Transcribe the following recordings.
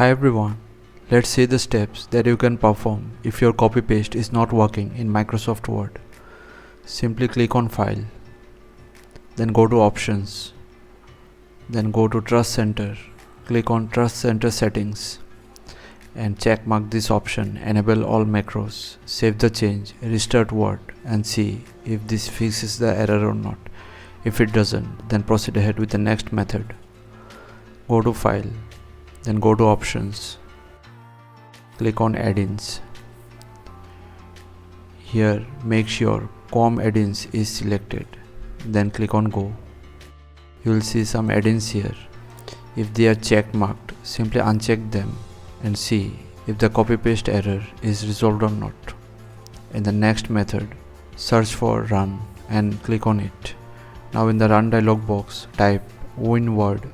Hi everyone, let's see the steps that you can perform if your copy paste is not working in Microsoft Word. Simply click on File, then go to Options, then go to Trust Center, click on Trust Center Settings and check mark this option, Enable all macros, save the change, restart Word and see if this fixes the error or not. If it doesn't, then proceed ahead with the next method. Go to File, then go to Options, click on Add-ins. Here make sure COM add-ins is selected, then click on Go. You will see some add-ins here. If they are check marked, simply uncheck them and see if the copy paste error is resolved or not. In the next method, search for Run and click on it. Now in the Run dialog box, type WinWord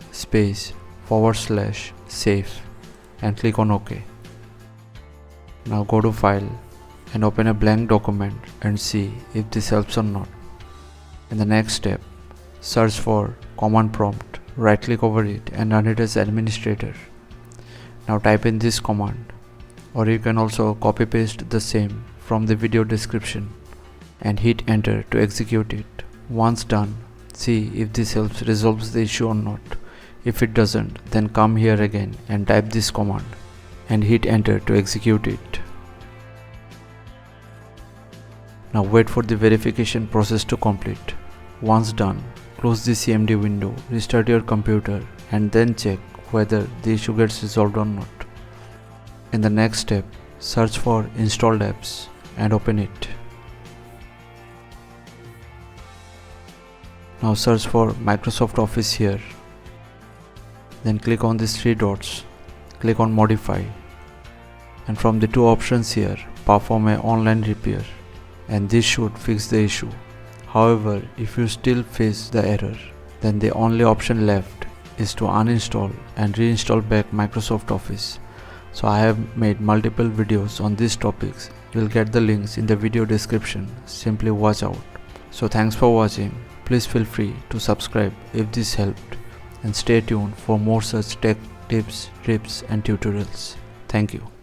/save and click on OK. Now go to File and open a blank document and see if this helps or not. In the next step, search for command prompt, right click over it and run it as administrator. Now type in this command, or you can also copy paste the same from the video description and hit enter to execute it. Once done, see if this helps resolves the issue or not. If it doesn't, then come here again and type this command and hit enter to execute it. Now wait for the verification process to complete. Once done, close the CMD window, restart your computer and then check whether the issue gets resolved or not. In the next step, search for installed apps and open it. Now search for Microsoft Office here. Then click on these three dots, click on Modify, and from the two options here, perform an online repair, and this should fix the issue. However, if you still face the error, then the only option left is to uninstall and reinstall back Microsoft Office. So I have made multiple videos on these topics. You'll get the links in the video description. Simply watch out. So thanks for watching. Please feel free to subscribe if this helped, and stay tuned for more such tech tips, trips and tutorials. Thank you.